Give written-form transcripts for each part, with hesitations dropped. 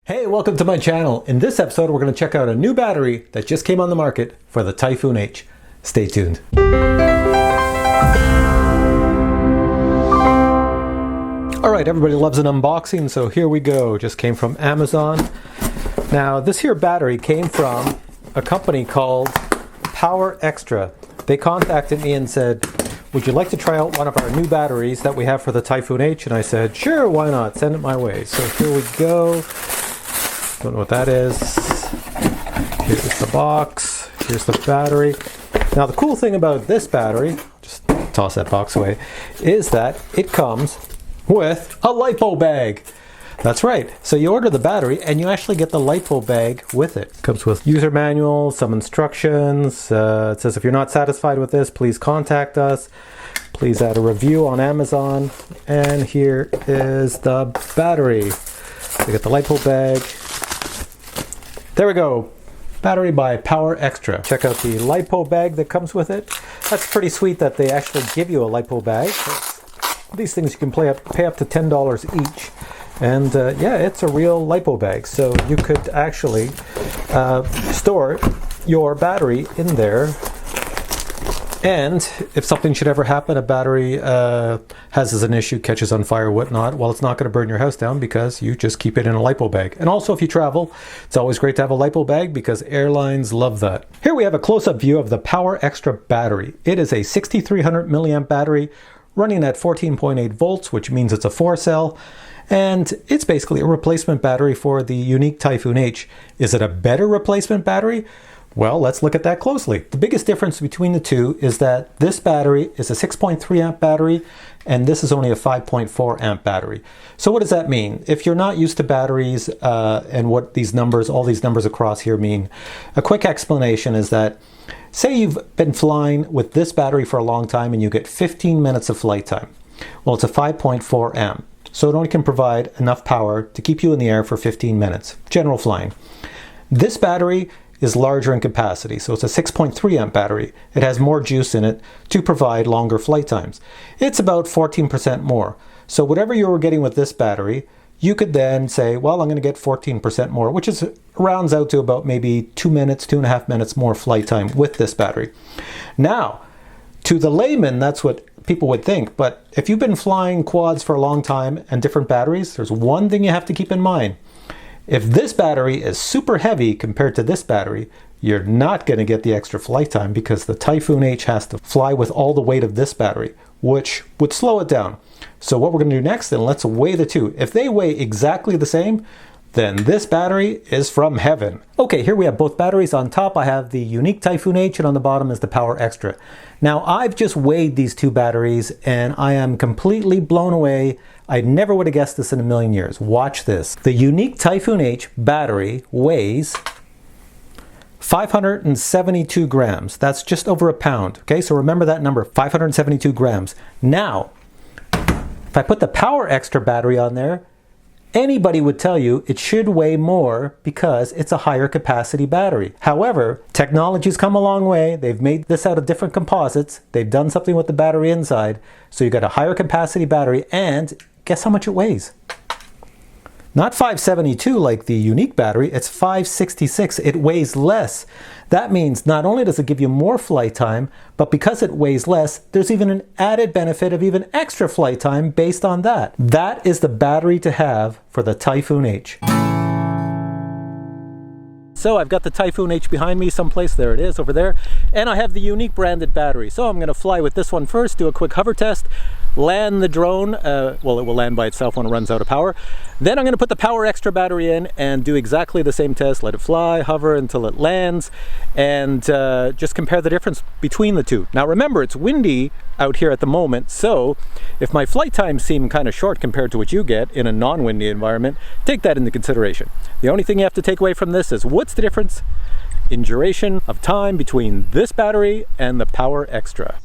Hey, welcome to my channel. In this episode, we're going to check out a new battery that just came on the market for the Typhoon H. Stay tuned. All right, everybody loves an unboxing, so here we go. Just came from Amazon. Now, this here battery came from a company called Powerextra. They contacted me and said, would you like to try out one of our new batteries that we have for the Typhoon H? And I said, sure, why not? Send it my way. So here we go. Don't know what that is. Here's the box. Here's the battery. Now the cool thing about this battery, just toss that box away, is that it comes with a LiPo bag. That's right. So you order the battery and you actually get the LiPo bag with it. Comes with user manual, some instructions. It says if you're not satisfied with this, please contact us. Please add a review on Amazon. And here is the battery. You get the LiPo bag. There we go. Battery by Powerextra. Check out the LiPo bag that comes with it. That's pretty sweet that they actually give you a LiPo bag. These things you can pay up to $10 each. And yeah, it's a real LiPo bag. So you could actually store your battery in there. And if something should ever happen, a battery has an issue, catches on fire, whatnot, well, it's not going to burn your house down because you just keep it in a LiPo bag. And also, if you travel, it's always great to have a LiPo bag because airlines love that. Here we have a close-up view of the Powerextra battery. It is a 6300 milliamp battery running at 14.8 volts, which means it's a 4-cell. And it's basically a replacement battery for the unique Typhoon H. Is it a better replacement battery? Well, let's look at that closely. The biggest difference between the two is that this battery is a 6.3 amp battery and this is only a 5.4 amp battery. So what does that mean? If you're not used to batteries and what these numbers, all these numbers across here mean, a quick explanation is that say you've been flying with this battery for a long time and you get 15 minutes of flight time. Well, it's a 5.4 amp. So it only can provide enough power to keep you in the air for 15 minutes, general flying. This battery is larger in capacity, so it's a 6.3 amp battery. It has more juice in it to provide longer flight times. It's about 14% more. So whatever you were getting with this battery, you could then say, well, I'm going to get 14% more, which rounds out to about maybe 2 minutes, 2.5 minutes more flight time with this battery. Now, to the layman, that's what people would think, but if you've been flying quads for a long time and different batteries, there's one thing you have to keep in mind. If this battery is super heavy compared to this battery, you're not going to get the extra flight time because the Typhoon H has to fly with all the weight of this battery, which would slow it down. So what we're going to do next, then let's weigh the two. If they weigh exactly the same, then this battery is from heaven. Okay, here we have both batteries. On top I have the unique Typhoon H and on the bottom is the Powerextra. Now I've just weighed these two batteries and I am completely blown away. I never would have guessed this in a million years. Watch this. The unique Typhoon H battery weighs 572 grams. That's just over a pound. Okay, so remember that number, 572 grams. Now, if I put the Powerextra battery on there, anybody would tell you it should weigh more because it's a higher capacity battery. However, technology's come a long way. They've made this out of different composites. They've done something with the battery inside. So you got a higher capacity battery and guess how much it weighs? Not 572 like the unique battery, it's 566. It weighs less. That means not only does it give you more flight time, but because it weighs less, there's even an added benefit of even extra flight time based on that. That is the battery to have for the Typhoon H. So I've got the Typhoon H behind me someplace, there it is over there, and I have the unique branded battery. So I'm going to fly with this one first, do a quick hover test, land the drone, well, it will land by itself when it runs out of power. Then I'm going to put the Powerextra battery in and do exactly the same test, let it fly, hover until it lands, and just compare the difference between the two. Now remember, it's windy out here at the moment, so if my flight times seem kind of short compared to what you get in a non-windy environment, take that into consideration. The only thing you have to take away from this is what's the difference in duration of time between this battery and the Powerextra.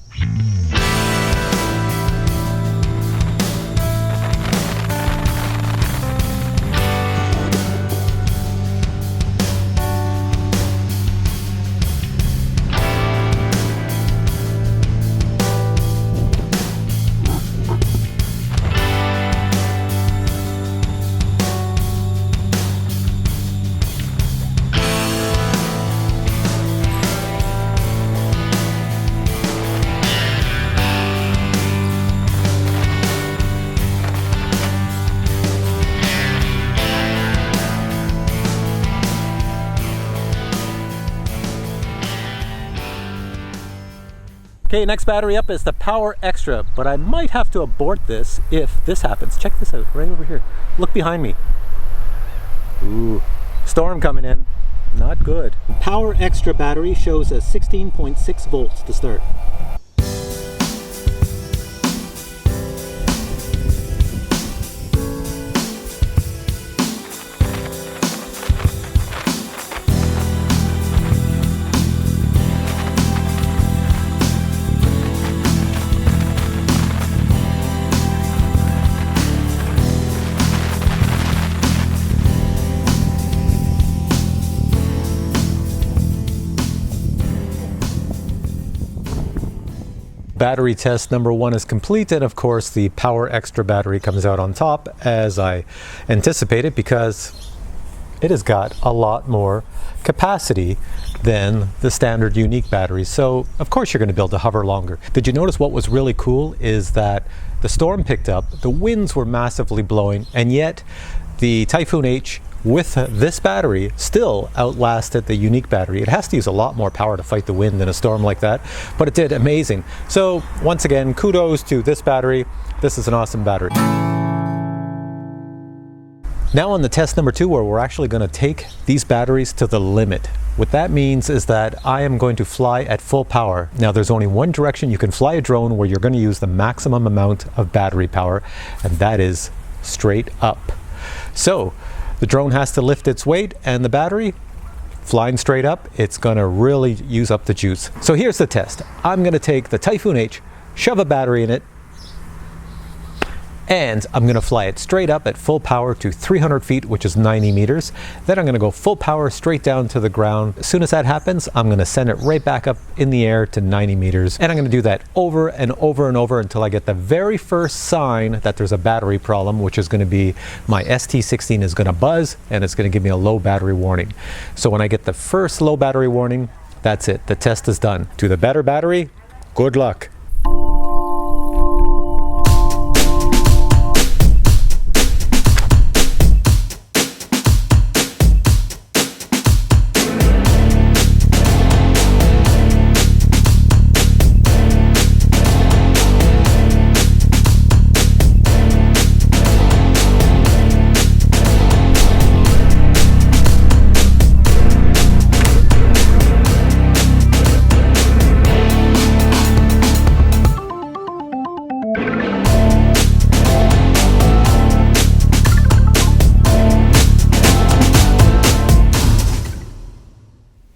Okay, next battery up is the Powerextra, but I might have to abort this if this happens. Check this out, right over here. Look behind me. Ooh, storm coming in. Not good. Powerextra battery shows a 16.6 volts to start. Battery test number 1 is complete, and of course the Powerextra battery comes out on top as I anticipated, because it has got a lot more capacity than the standard unique batteries. So of course you're going to be able to hover longer. Did you notice what was really cool is that the storm picked up, the winds were massively blowing, and yet the Typhoon H with this battery still outlasted the unique battery. It has to use a lot more power to fight the wind in a storm like that, but it did amazing. So once again, kudos to this battery. This is an awesome battery. Now on the test number 2, where we're actually going to take these batteries to the limit. What that means is that I am going to fly at full power. Now there's only one direction you can fly a drone where you're going to use the maximum amount of battery power, and that is straight up. So the drone has to lift its weight, and the battery, flying straight up, it's going to really use up the juice. So here's the test. I'm going to take the Typhoon H, shove a battery in it, and I'm going to fly it straight up at full power to 300 feet, which is 90 meters. Then I'm going to go full power straight down to the ground. As soon as that happens, I'm going to send it right back up in the air to 90 meters. And I'm going to do that over and over and over until I get the very first sign that there's a battery problem, which is going to be my ST16 is going to buzz, and it's going to give me a low battery warning. So when I get the first low battery warning, that's it. The test is done. To the better battery, good luck.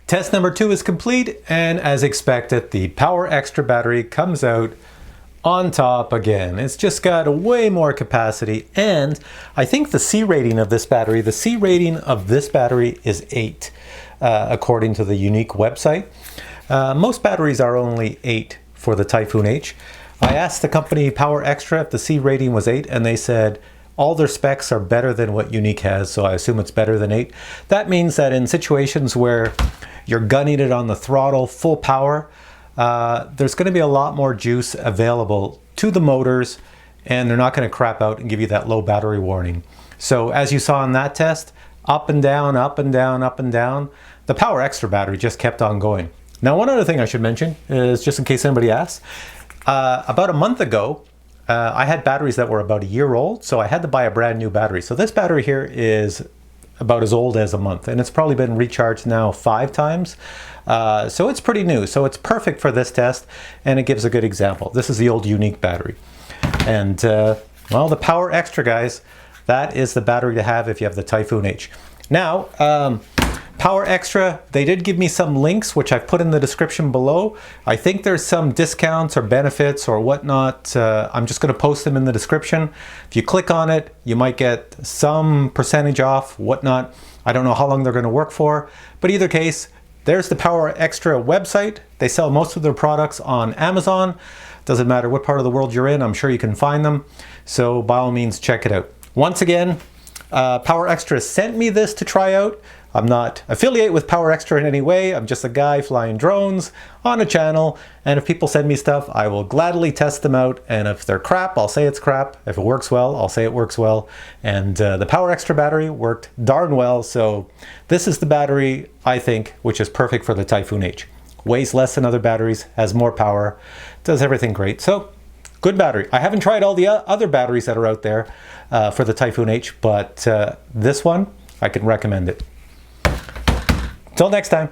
Test number 2 is complete, and as expected, the Powerextra battery comes out on top again. It's just got way more capacity, and I think the C rating of this battery, is 8, according to the unique website. Most batteries are only 8 for the Typhoon H. I asked the company Powerextra if the C rating was 8, and they said all their specs are better than what Unique has, so I assume it's better than 8. That means that in situations where you're gunning it on the throttle, full power, there's going to be a lot more juice available to the motors, and they're not going to crap out and give you that low battery warning. So as you saw in that test, up and down, up and down, up and down, the Powerextra battery just kept on going. Now, one other thing I should mention is, just in case anybody asks, about a month ago, I had batteries that were about a year old, so I had to buy a brand new battery. So this battery here is about as old as a month, and it's probably been recharged now 5 times. So it's pretty new, so it's perfect for this test, and it gives a good example. This is the old Unique battery. And well, the Powerextra, guys, that is the battery to have if you have the Typhoon H. Now, Powerextra, they did give me some links, which I've put in the description below. I think there's some discounts or benefits or whatnot. I'm just going to post them in the description. If you click on it, you might get some percentage off, whatnot. I don't know how long they're going to work for, but either case, there's the Powerextra website. They sell most of their products on Amazon. Doesn't matter what part of the world you're in, I'm sure you can find them. So by all means, check it out. Once again, Powerextra sent me this to try out. I'm not affiliated with Powerextra in any way. I'm just a guy flying drones on a channel, and if people send me stuff, I will gladly test them out, and if they're crap, I'll say it's crap. If it works well, I'll say it works well. And the Powerextra battery worked darn well, so this is the battery, I think, which is perfect for the Typhoon H. weighs less than other batteries, has more power, does everything great. So, good battery. I haven't tried all the other batteries that are out there for the Typhoon H, but this one, I can recommend it. Till next time.